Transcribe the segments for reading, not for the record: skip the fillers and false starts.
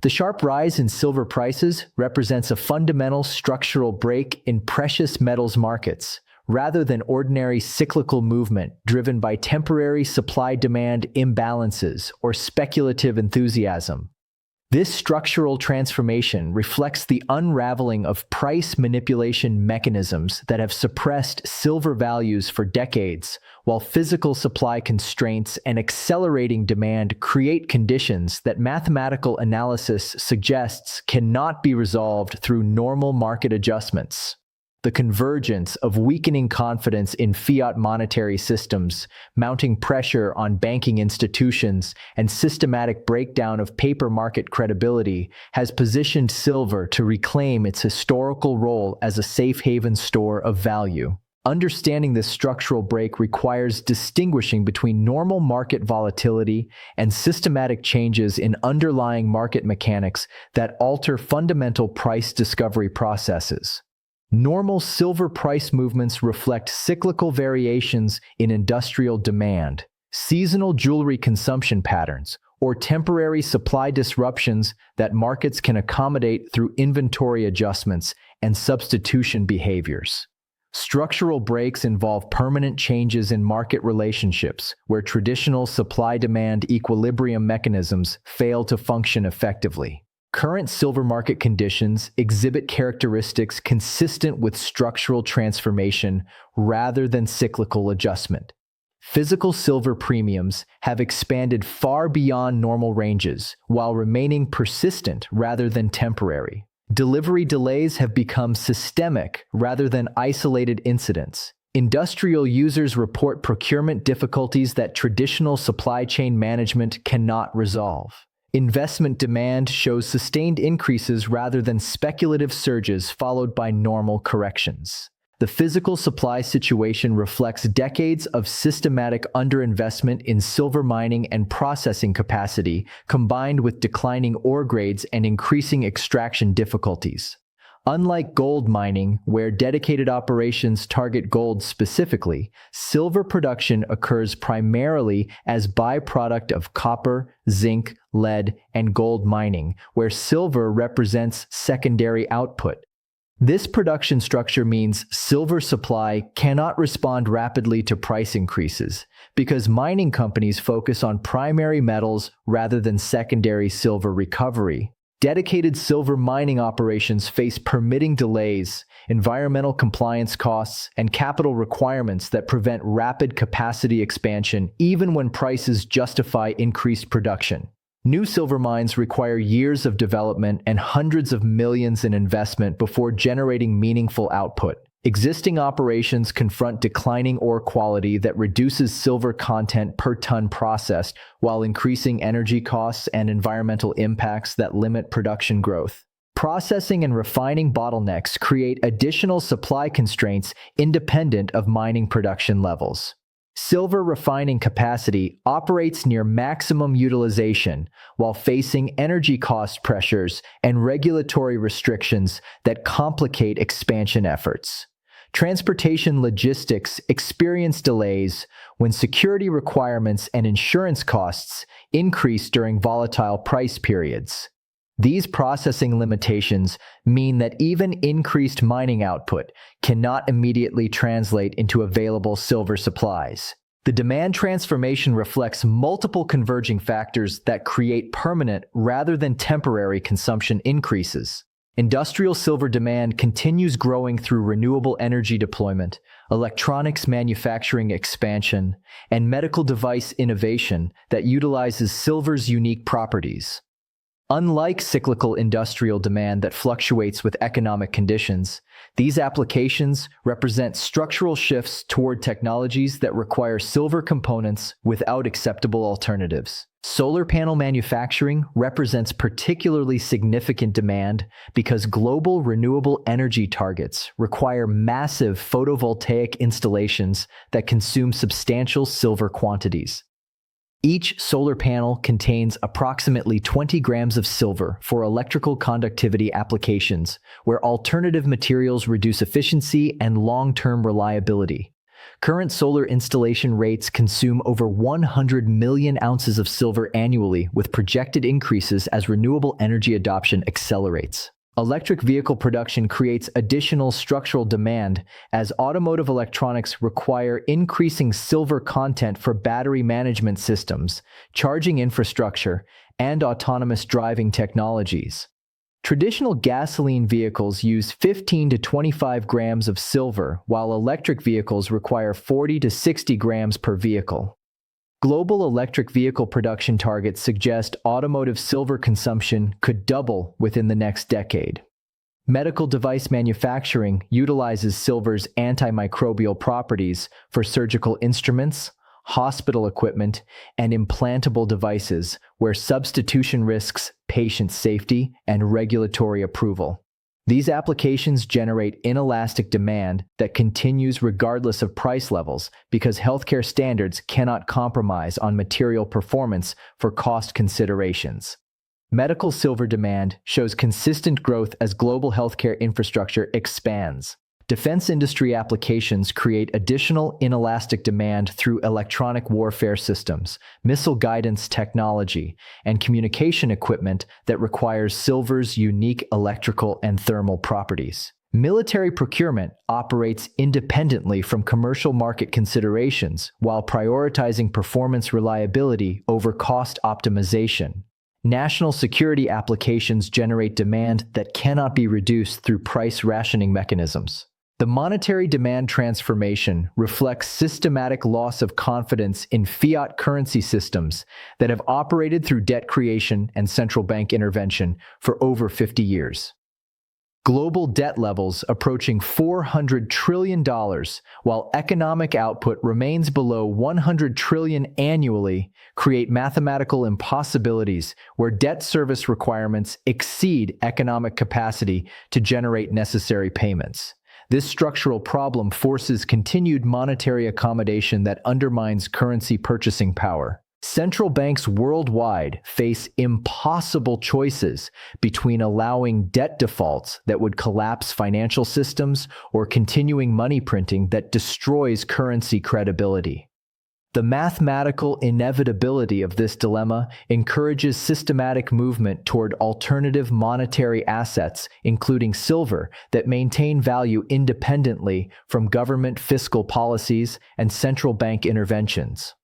The sharp rise in silver prices represents a fundamental structural break in precious metals markets, rather than ordinary cyclical movement driven by temporary supply-demand imbalances or speculative enthusiasm. This structural transformation reflects the unraveling of price manipulation mechanisms that have suppressed silver values for decades, while physical supply constraints and accelerating demand create conditions that mathematical analysis suggests cannot be resolved through normal market adjustments. The convergence of weakening confidence in fiat monetary systems, mounting pressure on banking institutions, and systematic breakdown of paper market credibility has positioned silver to reclaim its historical role as a safe haven store of value. Understanding this structural break requires distinguishing between normal market volatility and systematic changes in underlying market mechanics that alter fundamental price discovery processes. Normal silver price movements reflect cyclical variations in industrial demand, seasonal jewelry consumption patterns, or temporary supply disruptions that markets can accommodate through inventory adjustments and substitution behaviors. Structural breaks involve permanent changes in market relationships, where traditional supply-demand equilibrium mechanisms fail to function effectively. Current silver market conditions exhibit characteristics consistent with structural transformation rather than cyclical adjustment. Physical silver premiums have expanded far beyond normal ranges, while remaining persistent rather than temporary. Delivery delays have become systemic rather than isolated incidents. Industrial users report procurement difficulties that traditional supply chain management cannot resolve. Investment demand shows sustained increases rather than speculative surges followed by normal corrections. The physical supply situation reflects decades of systematic underinvestment in silver mining and processing capacity, combined with declining ore grades and increasing extraction difficulties. Unlike gold mining, where dedicated operations target gold specifically, silver production occurs primarily as byproduct of copper, zinc, lead, and gold mining, where silver represents secondary output. This production structure means silver supply cannot respond rapidly to price increases, because mining companies focus on primary metals rather than secondary silver recovery. Dedicated silver mining operations face permitting delays, environmental compliance costs, and capital requirements that prevent rapid capacity expansion even when prices justify increased production. New silver mines require years of development and hundreds of millions in investment before generating meaningful output. Existing operations confront declining ore quality that reduces silver content per ton processed, while increasing energy costs and environmental impacts that limit production growth. Processing and refining bottlenecks create additional supply constraints independent of mining production levels. Silver refining capacity operates near maximum utilization while facing energy cost pressures and regulatory restrictions that complicate expansion efforts. Transportation logistics experience delays when security requirements and insurance costs increase during volatile price periods. These processing limitations mean that even increased mining output cannot immediately translate into available silver supplies. The demand transformation reflects multiple converging factors that create permanent rather than temporary consumption increases. Industrial silver demand continues growing through renewable energy deployment, electronics manufacturing expansion, and medical device innovation that utilizes silver's unique properties. Unlike cyclical industrial demand that fluctuates with economic conditions, these applications represent structural shifts toward technologies that require silver components without acceptable alternatives. Solar panel manufacturing represents particularly significant demand because global renewable energy targets require massive photovoltaic installations that consume substantial silver quantities. Each solar panel contains approximately 20 grams of silver for electrical conductivity applications, where alternative materials reduce efficiency and long-term reliability. Current solar installation rates consume over 100 million ounces of silver annually, with projected increases as renewable energy adoption accelerates. Electric vehicle production creates additional structural demand as automotive electronics require increasing silver content for battery management systems, charging infrastructure, and autonomous driving technologies. Traditional gasoline vehicles use 15 to 25 grams of silver, while electric vehicles require 40 to 60 grams per vehicle. Global electric vehicle production targets suggest automotive silver consumption could double within the next decade. Medical device manufacturing utilizes silver's antimicrobial properties for surgical instruments, hospital equipment, and implantable devices, where substitution risks patient safety and regulatory approval. These applications generate inelastic demand that continues regardless of price levels because healthcare standards cannot compromise on material performance for cost considerations. Medical silver demand shows consistent growth as global healthcare infrastructure expands. Defense industry applications create additional inelastic demand through electronic warfare systems, missile guidance technology, and communication equipment that requires silver's unique electrical and thermal properties. Military procurement operates independently from commercial market considerations while prioritizing performance reliability over cost optimization. National security applications generate demand that cannot be reduced through price rationing mechanisms. The monetary demand transformation reflects systematic loss of confidence in fiat currency systems that have operated through debt creation and central bank intervention for over 50 years. Global debt levels approaching $400 trillion, while economic output remains below $100 trillion annually, create mathematical impossibilities where debt service requirements exceed economic capacity to generate necessary payments. This structural problem forces continued monetary accommodation that undermines currency purchasing power. Central banks worldwide face impossible choices between allowing debt defaults that would collapse financial systems or continuing money printing that destroys currency credibility. The mathematical inevitability of this dilemma encourages systematic movement toward alternative monetary assets, including silver, that maintain value independently from government fiscal policies and central bank interventions.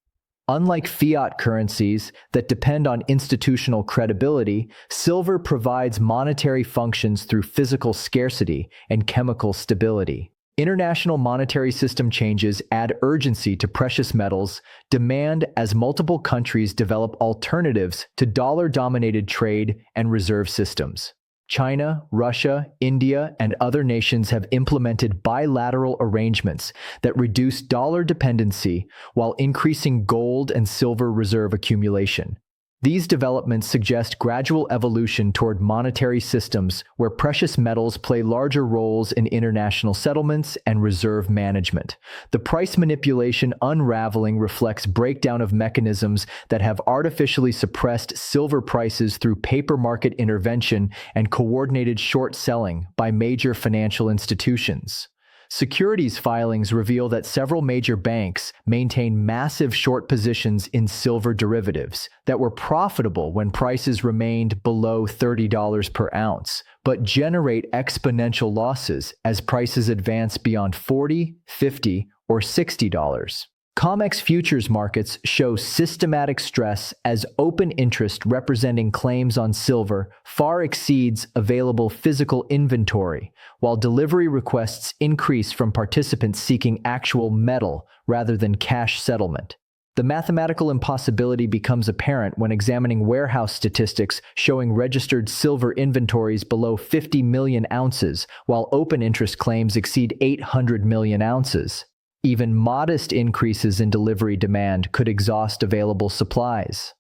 Unlike fiat currencies that depend on institutional credibility, silver provides monetary functions through physical scarcity and chemical stability. International monetary system changes add urgency to precious metals demand as multiple countries develop alternatives to dollar-dominated trade and reserve systems. China, Russia, India, and other nations have implemented bilateral arrangements that reduce dollar dependency while increasing gold and silver reserve accumulation. These developments suggest gradual evolution toward monetary systems where precious metals play larger roles in international settlements and reserve management. The price manipulation unraveling reflects breakdown of mechanisms that have artificially suppressed silver prices through paper market intervention and coordinated short selling by major financial institutions. Securities filings reveal that several major banks maintain massive short positions in silver derivatives that were profitable when prices remained below $30 per ounce, but generate exponential losses as prices advance beyond $40, $50, or $60. COMEX futures markets show systematic stress as open interest representing claims on silver far exceeds available physical inventory, while delivery requests increase from participants seeking actual metal rather than cash settlement. The mathematical impossibility becomes apparent when examining warehouse statistics showing registered silver inventories below 50 million ounces, while open interest claims exceed 800 million ounces. Even modest increases in delivery demand could exhaust available supplies.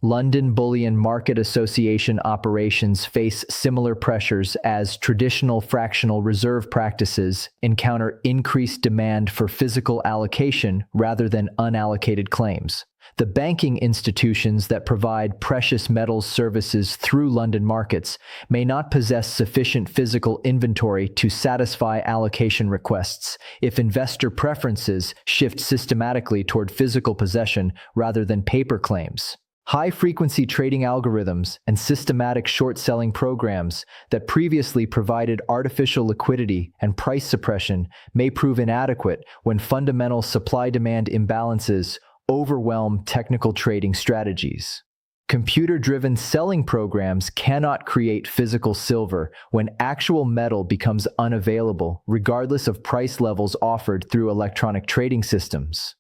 London Bullion Market Association operations face similar pressures as traditional fractional reserve practices encounter increased demand for physical allocation rather than unallocated claims. The banking institutions that provide precious metals services through London markets may not possess sufficient physical inventory to satisfy allocation requests if investor preferences shift systematically toward physical possession rather than paper claims. High-frequency trading algorithms and systematic short-selling programs that previously provided artificial liquidity and price suppression may prove inadequate when fundamental supply-demand imbalances overwhelm technical trading strategies. Computer-driven selling programs cannot create physical silver when actual metal becomes unavailable, regardless of price levels offered through electronic trading systems.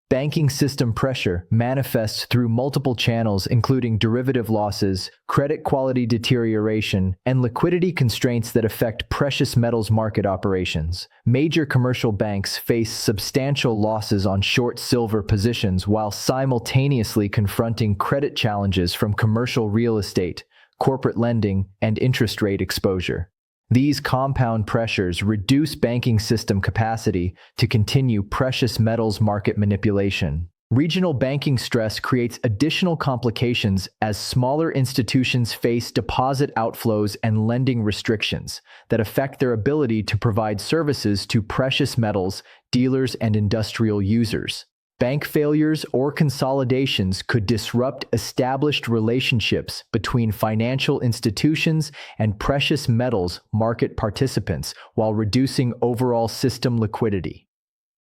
Banking system pressure manifests through multiple channels including derivative losses, credit quality deterioration, and liquidity constraints that affect precious metals market operations. Major commercial banks face substantial losses on short silver positions while simultaneously confronting credit challenges from commercial real estate, corporate lending, and interest rate exposure. These compound pressures reduce banking system capacity to continue precious metals market manipulation. Regional banking stress creates additional complications as smaller institutions face deposit outflows and lending restrictions that affect their ability to provide services to precious metals dealers and industrial users. Bank failures or consolidations could disrupt established relationships between financial institutions and precious metals market participants while reducing overall system liquidity.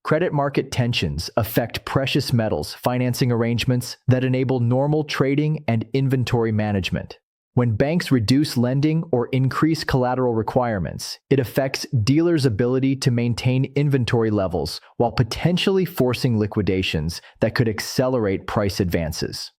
Credit market tensions affect precious metals financing arrangements that enable normal trading and inventory management. When banks reduce lending or increase collateral requirements, it affects dealers' ability to maintain inventory levels while potentially forcing liquidations that could accelerate price advances.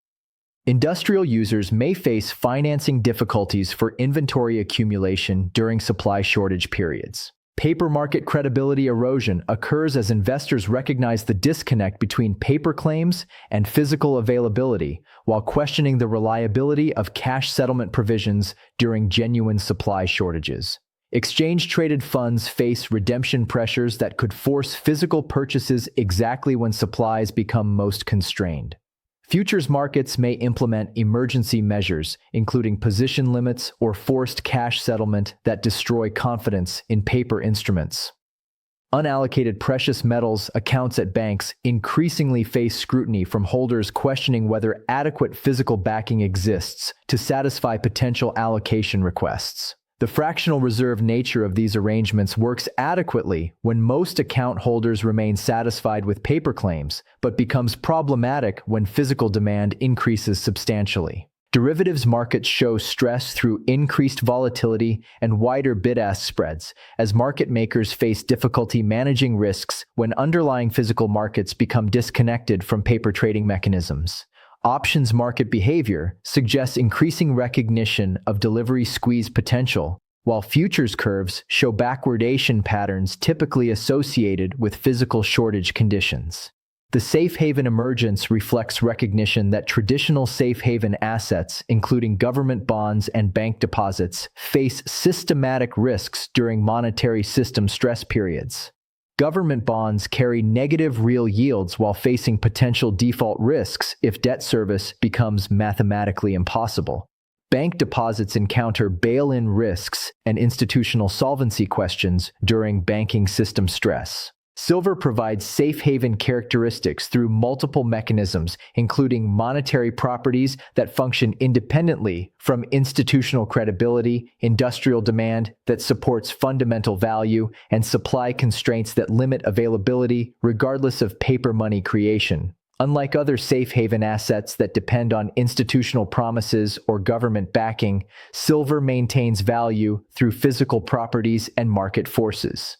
Industrial users may face financing difficulties for inventory accumulation during supply shortage periods. Paper market credibility erosion occurs as investors recognize the disconnect between paper claims and physical availability, while questioning the reliability of cash settlement provisions during genuine supply shortages. Exchange-traded funds face redemption pressures that could force physical purchases exactly when supplies become most constrained. Futures markets may implement emergency measures, including position limits or forced cash settlement that destroy confidence in paper instruments. Unallocated precious metals accounts at banks increasingly face scrutiny from holders questioning whether adequate physical backing exists to satisfy potential allocation requests. The fractional reserve nature of these arrangements works adequately when most account holders remain satisfied with paper claims, but becomes problematic when physical demand increases substantially. Derivatives markets show stress through increased volatility and wider bid-ask spreads, as market makers face difficulty managing risks when underlying physical markets become disconnected from paper trading mechanisms. Options market behavior suggests increasing recognition of delivery squeeze potential, while futures curves show backwardation patterns typically associated with physical shortage conditions. The safe haven emergence reflects recognition that traditional safe haven assets, including government bonds and bank deposits, face systematic risks during monetary system stress periods. Government bonds carry negative real yields while facing potential default risks if debt service becomes mathematically impossible. Bank deposits encounter bail-in risks and institutional solvency questions during banking system stress. Silver provides safe haven characteristics through multiple mechanisms, including monetary properties that function independently from institutional credibility, industrial demand that supports fundamental value, and supply constraints that limit availability regardless of paper money creation. Unlike other safe haven assets that depend on institutional promises or government backing, silver maintains value through physical properties and market forces.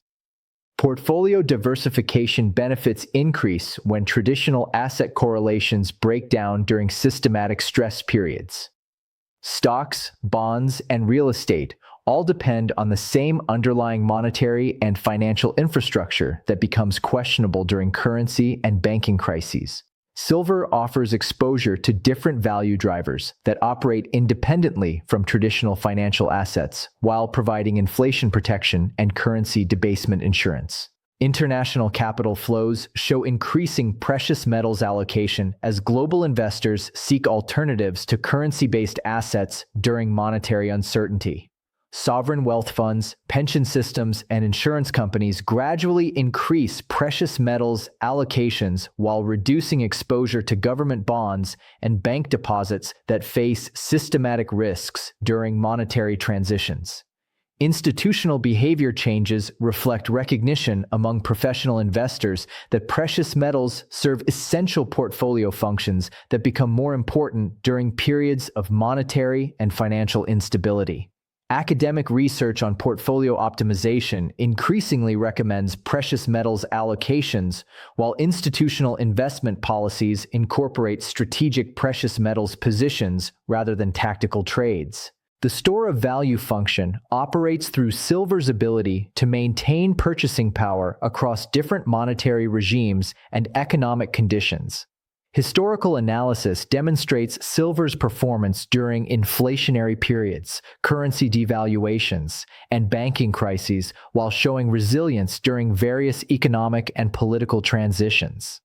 Portfolio diversification benefits increase when traditional asset correlations break down during systematic stress periods. Stocks, bonds, and real estate all depend on the same underlying monetary and financial infrastructure that becomes questionable during currency and banking crises. Silver offers exposure to different value drivers that operate independently from traditional financial assets while providing inflation protection and currency debasement insurance. International capital flows show increasing precious metals allocation as global investors seek alternatives to currency-based assets during monetary uncertainty. Sovereign wealth funds, pension systems, and insurance companies gradually increase precious metals allocations while reducing exposure to government bonds and bank deposits that face systematic risks during monetary transitions. Institutional behavior changes reflect recognition among professional investors that precious metals serve essential portfolio functions that become more important during periods of monetary and financial instability. Academic research on portfolio optimization increasingly recommends precious metals allocations, while institutional investment policies incorporate strategic precious metals positions rather than tactical trades. The store of value function operates through silver's ability to maintain purchasing power across different monetary regimes and economic conditions. Historical analysis demonstrates silver's performance during inflationary periods, currency devaluations, and banking crises, while showing resilience during various economic and political transitions.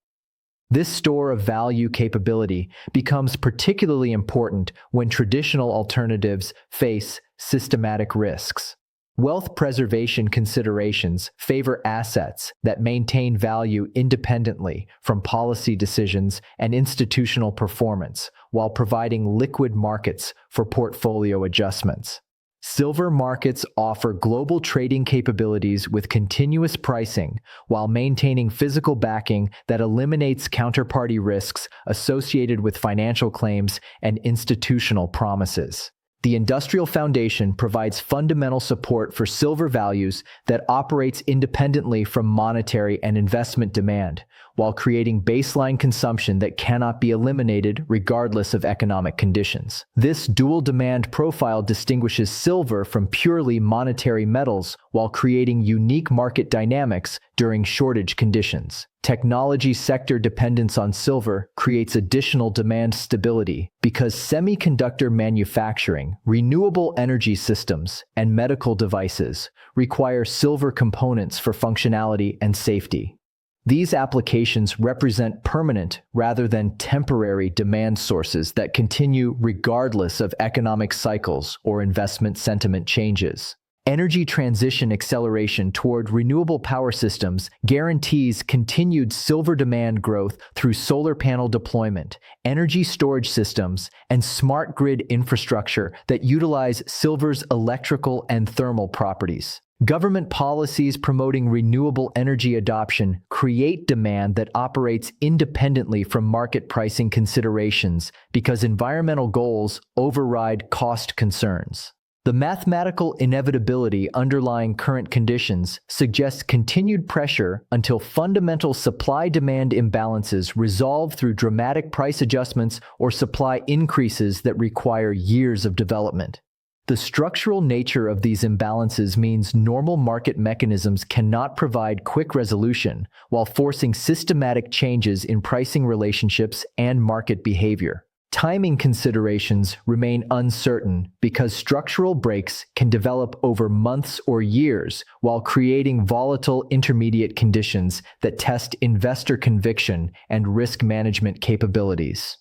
This store of value capability becomes particularly important when traditional alternatives face systematic risks. Wealth preservation considerations favor assets that maintain value independently from policy decisions and institutional performance, while providing liquid markets for portfolio adjustments. Silver markets offer global trading capabilities with continuous pricing while maintaining physical backing that eliminates counterparty risks associated with financial claims and institutional promises. The industrial foundation provides fundamental support for silver values that operates independently from monetary and investment demand, while creating baseline consumption that cannot be eliminated regardless of economic conditions. This dual demand profile distinguishes silver from purely monetary metals while creating unique market dynamics during shortage conditions. Technology sector dependence on silver creates additional demand stability because semiconductor manufacturing, renewable energy systems, and medical devices require silver components for functionality and safety. These applications represent permanent rather than temporary demand sources that continue regardless of economic cycles or investment sentiment changes. Energy transition acceleration toward renewable power systems guarantees continued silver demand growth through solar panel deployment, energy storage systems, and smart grid infrastructure that utilize silver's electrical and thermal properties. Government policies promoting renewable energy adoption create demand that operates independently from market pricing considerations because environmental goals override cost concerns. The mathematical inevitability underlying current conditions suggests continued pressure until fundamental supply-demand imbalances resolve through dramatic price adjustments or supply increases that require years of development. The structural nature of these imbalances means normal market mechanisms cannot provide quick resolution while forcing systematic changes in pricing relationships and market behavior. Timing considerations remain uncertain because structural breaks can develop over months or years while creating volatile intermediate conditions that test investor conviction and risk management capabilities.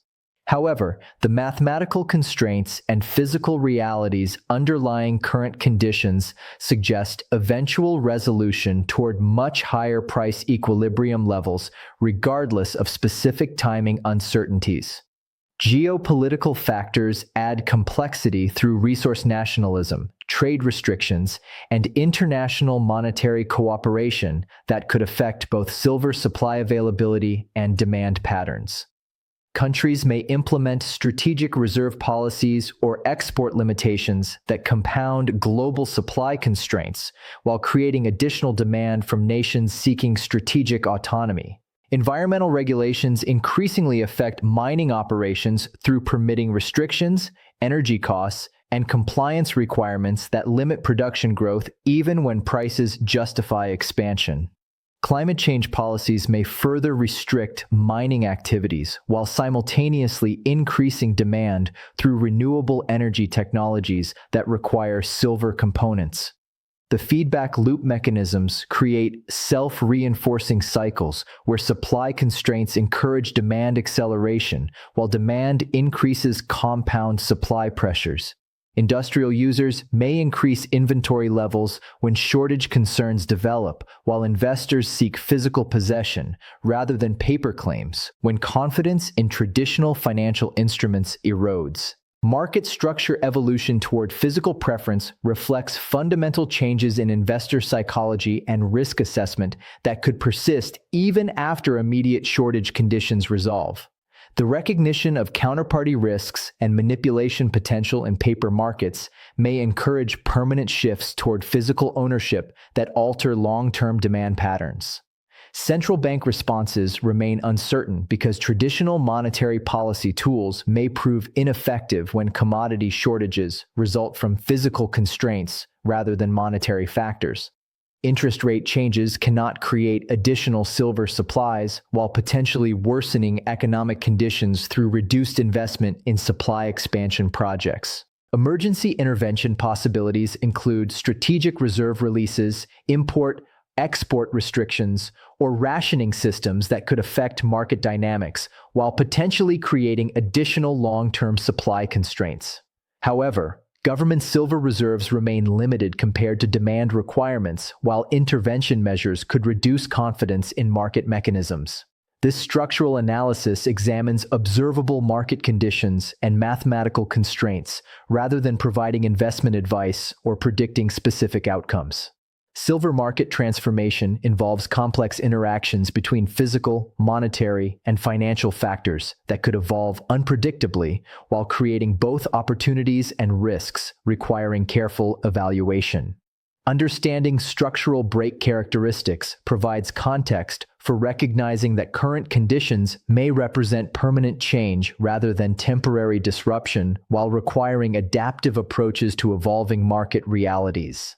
However, the mathematical constraints and physical realities underlying current conditions suggest eventual resolution toward much higher price equilibrium levels regardless of specific timing uncertainties. Geopolitical factors add complexity through resource nationalism, trade restrictions, and international monetary cooperation that could affect both silver supply availability and demand patterns. Countries may implement strategic reserve policies or export limitations that compound global supply constraints while creating additional demand from nations seeking strategic autonomy. Environmental regulations increasingly affect mining operations through permitting restrictions, energy costs, and compliance requirements that limit production growth even when prices justify expansion. Climate change policies may further restrict mining activities while simultaneously increasing demand through renewable energy technologies that require silver components. The feedback loop mechanisms create self-reinforcing cycles where supply constraints encourage demand acceleration, while demand increases compound supply pressures. Industrial users may increase inventory levels when shortage concerns develop, while investors seek physical possession rather than paper claims when confidence in traditional financial instruments erodes. Market structure evolution toward physical preference reflects fundamental changes in investor psychology and risk assessment that could persist even after immediate shortage conditions resolve. The recognition of counterparty risks and manipulation potential in paper markets may encourage permanent shifts toward physical ownership that alter long-term demand patterns. Central bank responses remain uncertain because traditional monetary policy tools may prove ineffective when commodity shortages result from physical constraints rather than monetary factors. Interest rate changes cannot create additional silver supplies while potentially worsening economic conditions through reduced investment in supply expansion projects. Emergency intervention possibilities include strategic reserve releases, import-export restrictions, or rationing systems that could affect market dynamics while potentially creating additional long-term supply constraints. However, government silver reserves remain limited compared to demand requirements, while intervention measures could reduce confidence in market mechanisms. This structural analysis examines observable market conditions and mathematical constraints rather than providing investment advice or predicting specific outcomes. Silver market transformation involves complex interactions between physical, monetary, and financial factors that could evolve unpredictably while creating both opportunities and risks, requiring careful evaluation. Understanding structural break characteristics provides context for recognizing that current conditions may represent permanent change rather than temporary disruption, while requiring adaptive approaches to evolving market realities.